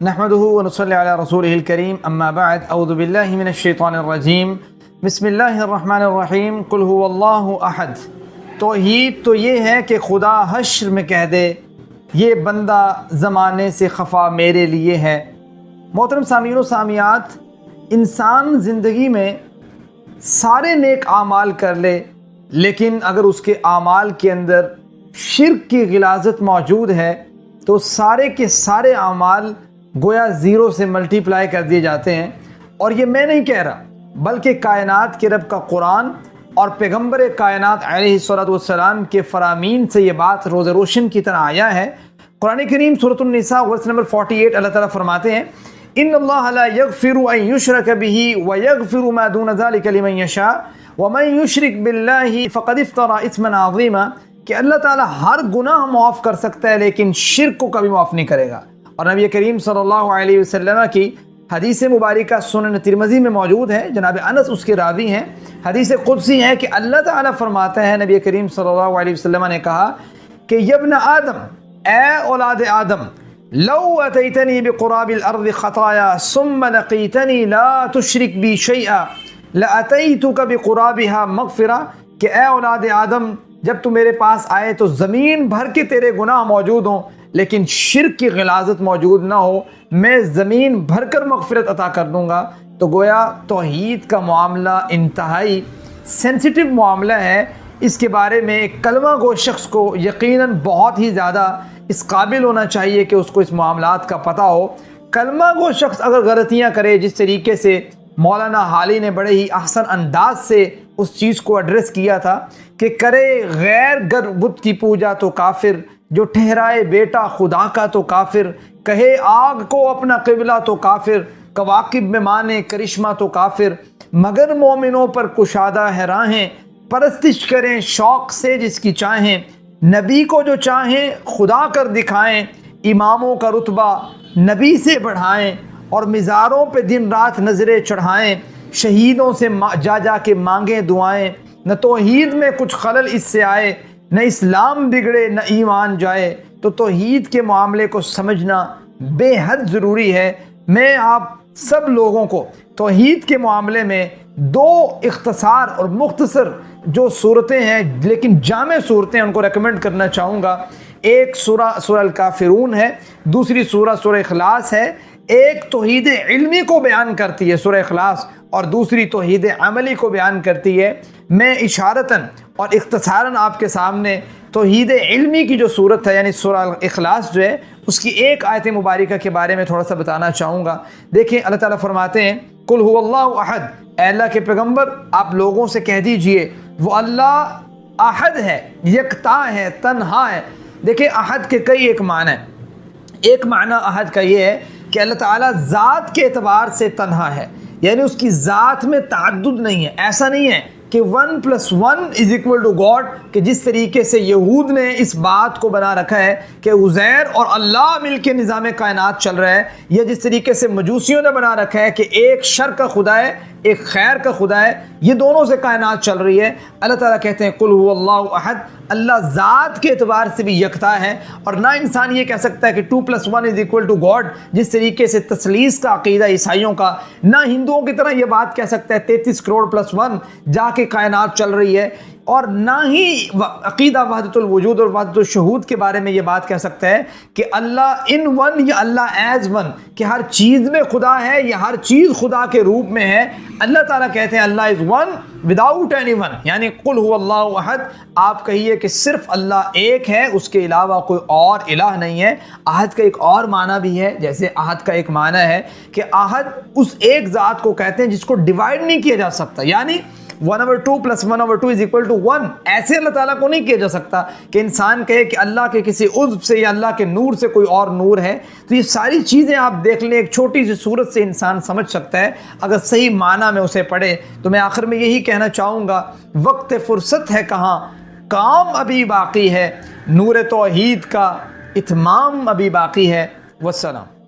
نحمدہ و نصلی علی رسولہ الکریم اما بعد اعوذ باللہ من الشیطان الرجیم بسم اللہ الرحمن الرحیم قل هو اللہ احد۔ توحید تو یہ ہے کہ خدا حشر میں کہہ دے یہ بندہ زمانے سے خفا میرے لیے ہے۔ محترم سامعین و سامعات، انسان زندگی میں سارے نیک اعمال کر لے لیکن اگر اس کے اعمال کے اندر شرک کی غلاظت موجود ہے تو سارے کے سارے اعمال گویا زیرو سے ملٹی پلائی کر دیے جاتے ہیں۔ اور یہ میں نہیں کہہ رہا بلکہ کائنات کے رب کا قرآن اور پیغمبر کائنات علیہ الصلوۃ والسلام کے فرامین سے یہ بات روز روشن کی طرح آیا ہے۔ قرآن کریم سورۃ النساء ورس نمبر 48 اللہ تعالیٰ فرماتے ہیں ان اللہ لا یغفر ان یشرک بہ ویغفر ما دون ذلک لمن یشاء ومن یشرک باللہ فقد افتری اثما عظیما، کہ اللہ تعالیٰ ہر گناہ معاف کر سکتا ہے لیکن شرک کو کبھی معاف نہیں کرے گا۔ اور نبی کریم صلی اللہ علیہ وسلم کی حدیث مبارکہ سنن ترمذی میں موجود ہے، جناب انس اس کے راوی ہیں، حدیث قدسی ہے کہ اللہ تعالیٰ فرماتا ہے، نبی کریم صلی اللہ علیہ وسلم نے کہا کہ یبن آدم، اے اولاد آدم، لو اتیتنی بقراب الارض خطایا ثم لقیتنی لا تشرک بی شیئا لاتیتک بقرابها مغفرہ، کہ اے اولاد آدم جب تو میرے پاس آئے تو زمین بھر کے تیرے گناہ موجود ہوں لیکن شرک کی غلاظت موجود نہ ہو، میں زمین بھر کر مغفرت عطا کر دوں گا۔ تو گویا توحید کا معاملہ انتہائی سینسیٹیو معاملہ ہے، اس کے بارے میں ایک کلمہ گو شخص کو یقیناً بہت ہی زیادہ اس قابل ہونا چاہیے کہ اس کو اس معاملات کا پتہ ہو۔ کلمہ گو شخص اگر غلطیاں کرے، جس طریقے سے مولانا حالی نے بڑے ہی احسن انداز سے اس چیز کو ایڈریس کیا تھا کہ کرے غیر گر بت کی پوجا تو کافر، جو ٹھہرائے بیٹا خدا کا تو کافر، کہے آگ کو اپنا قبلہ تو کافر، کواکب میں مانے کرشمہ تو کافر، مگر مومنوں پر کشادہ ہے راہیں، پرستش کریں شوق سے جس کی چاہیں، نبی کو جو چاہیں خدا کر دکھائیں، اماموں کا رتبہ نبی سے بڑھائیں، اور مزاروں پہ دن رات نظریں چڑھائیں، شہیدوں سے جا جا کے مانگیں دعائیں، نہ توحید میں کچھ خلل اس سے آئے، نہ اسلام بگڑے نہ ایمان جائے۔ تو توحید کے معاملے کو سمجھنا بے حد ضروری ہے۔ میں آپ سب لوگوں کو توحید کے معاملے میں دو اختصار اور مختصر جو صورتیں ہیں لیکن جامع صورتیں ان کو ریکمنڈ کرنا چاہوں گا۔ ایک سورہ الکافرون ہے، دوسری سورہ اخلاص ہے۔ ایک توحید علمی کو بیان کرتی ہے سورہ اخلاص اور دوسری توحید عملی کو بیان کرتی ہے۔ میں اشارتاً اور اختصاراً آپ کے سامنے توحید علمی کی جو صورت ہے یعنی سورہ اخلاص جو ہے اس کی ایک آیت مبارکہ کے بارے میں تھوڑا سا بتانا چاہوں گا۔ دیکھیں اللہ تعالیٰ فرماتے ہیں قل هو اللہ احد، اے اللہ کے پیغمبر آپ لوگوں سے کہہ دیجئے وہ اللہ احد ہے، یکتا ہے، تنہا ہے۔ دیکھیں احد کے کئی ایک معنی ہیں۔ ایک معنی احد کا یہ ہے کہ اللہ تعالیٰ ذات کے اعتبار سے تنہا ہے، یعنی اس کی ذات میں تعدد نہیں ہے۔ ایسا نہیں ہے کہ 1+1=God، کہ جس طریقے سے یہود نے اس بات کو بنا رکھا ہے کہ عزیر اور اللہ مل کے نظام کائنات چل رہا ہے، یا جس طریقے سے مجوسیوں نے بنا رکھا ہے کہ ایک شر کا خدا ہے ایک خیر کا خدا ہے، یہ دونوں سے کائنات چل رہی ہے۔ اللہ تعالیٰ کہتے ہیں قل هو اللہ احد، اللہ ذات کے اعتبار سے بھی یکتا ہے، اور نہ انسان یہ کہہ سکتا ہے کہ 2+1=God، جس طریقے سے تثلیث کا عقیدہ عیسائیوں کا، نہ ہندوؤں کی طرح یہ بات کہہ سکتا ہے 33 کروڑ +1 جا کے کائنات چل رہی ہے، اور نہ ہی عقیدہ وحدت الوجود اور وحدت الشہود کے بارے میں یہ بات کہہ سکتا ہے کہ اللہ ان ون یا اللہ ایز ون، کہ ہر چیز میں خدا ہے یا ہر چیز خدا کے روپ میں ہے۔ اللہ تعالیٰ کہتے ہیں اللہ is one without any one, یعنی قل هو اللہ احد، آپ کہیے کہ صرف اللہ ایک ہے، اس کے علاوہ کوئی اور الہ نہیں ہے۔ احد کا ایک اور معنی بھی ہے، جیسے احد کا ایک معنی ہے کہ احد اس ایک ذات کو کہتے ہیں جس کو ڈیوائڈ نہیں کیا جا سکتا، یعنی 1/2+1/2=1، ایسے اللہ تعالیٰ کو نہیں کیا جا سکتا کہ انسان کہے کہ اللہ کے کسی عضو سے یا اللہ کے نور سے کوئی اور نور ہے۔ تو یہ ساری چیزیں آپ دیکھ لیں، ایک چھوٹی سی صورت سے انسان سمجھ سکتا ہے اگر صحیح معنی میں اسے پڑھے۔ تو میں آخر میں یہی کہنا چاہوں گا، وقت فرصت ہے کہاں، کام ابھی باقی ہے، نور توحید کا اتمام ابھی باقی ہے۔ والسلام۔